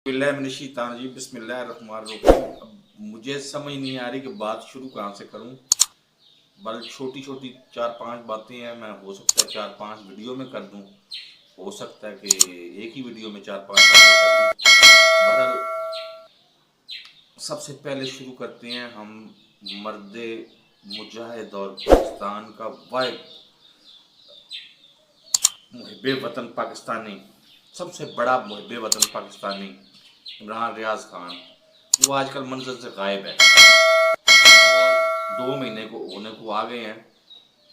बिस्मिल्लाहिर्रहमानिर्रहीम बिस्मिल्लाहिर्रहमानिर्रहीम। अब मुझे समझ नहीं आ रही कि बात शुरू कहाँ से करूँ। बल छोटी छोटी 4-5 बातें हैं, मैं हो सकता है 4-5 वीडियो में कर दूँ, हो सकता है कि एक ही वीडियो में 4-5 बातें कर दूँ। बहरहाल सबसे पहले शुरू करते हैं हम मर्दे मुजाहिद और पाकिस्तान का वाहिद मुहिब्बे वतन पाकिस्तानी, सबसे बड़ा मुहिब्बे वतन पाकिस्तानी इमरान रियाज खान, वो आजकल मंजर से गायब है और 2 महीने को होने को आ गए हैं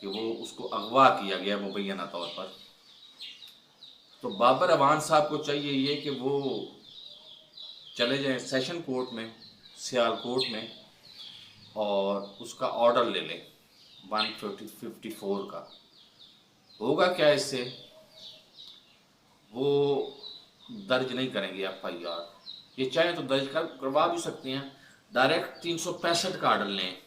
कि वो उसको अगवा किया गया मुबैना तौर पर। तो बाबर अवान साहब को चाहिए ये कि वो चले जाएं सेशन कोर्ट में, सियालकोट में, और उसका ऑर्डर ले लें 154 का। होगा क्या इससे, वो दर्ज नहीं करेंगे FIR। ये चाहे तो दर्ज करवा भी सकते हैं, डायरेक्ट 365 का ऑर्डर लें,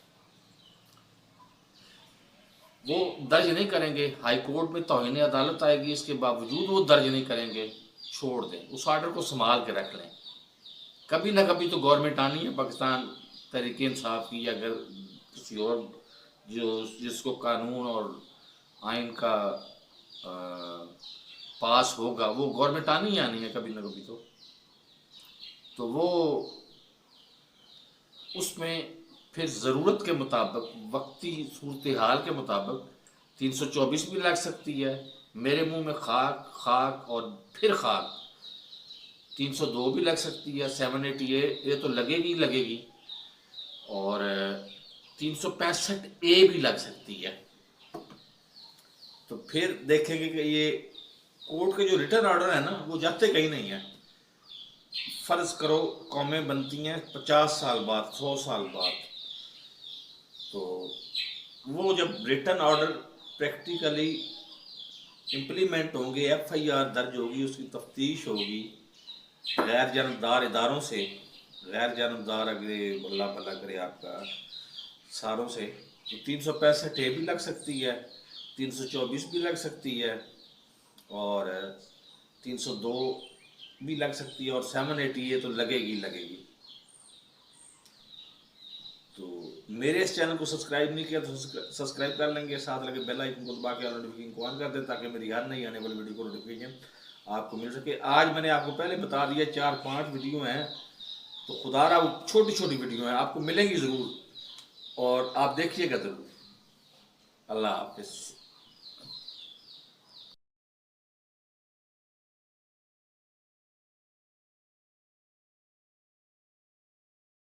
वो दर्ज नहीं करेंगे। हाई कोर्ट में तौहीन अदालत आएगी, इसके बावजूद वो दर्ज नहीं करेंगे, छोड़ दें, उस ऑर्डर को संभाल के रख लें। कभी ना कभी तो गवर्नमेंट आनी है पाकिस्तान तहरीक इंसाफ की, अगर किसी और जो जिसको कानून और आइन का पास होगा, वो गवर्नमेंट आनी ही आनी है कभी ना कभी। तो वो उसमें फिर ज़रूरत के मुताबिक, वक्ती सूरत हाल के मुताबिक 324 भी लग सकती है। मेरे मुंह में खाक खाक और फिर खाक 302 भी लग सकती है, 780 ये तो लगेगी लगेगी, और 365A भी लग सकती है। तो फिर देखेंगे कि ये कोर्ट के जो रिटर्न ऑर्डर है ना, वो जाते कहीं नहीं है। फर्ज करो कौमें बनती हैं 50 साल बाद, 100 साल बाद, तो वो जब रिटर्न ऑर्डर प्रैक्टिकली इम्प्लीमेंट होंगे, FIR दर्ज होगी, उसकी तफ्तीश होगी गैर जानबदार इदारों से, गैर जानबदार अगर अल्लाह भला करे आपका सारों से, तो 365A भी लग सकती है, 324 भी लग सकती है, और 302 भी लग सकती है, और 780 तो लगेगी लगेगी। तो मेरे इस चैनल को सब्सक्राइब नहीं किया तो सब्सक्राइब कर लेंगे, साथ लगे बेल आइकन को दबा के नोटिफिकेशन को ऑन कर दें, ताकि मेरी हर नई आने वाली वीडियो को नोटिफिकेशन आपको मिल सके। आज मैंने आपको पहले बता दिया 4-5 वीडियो हैं, तो खुदारा छोटी छोटी वीडियो हैं, आपको मिलेंगी ज़रूर और आप देखिएगा ज़रूर। अल्लाह हाफिज़।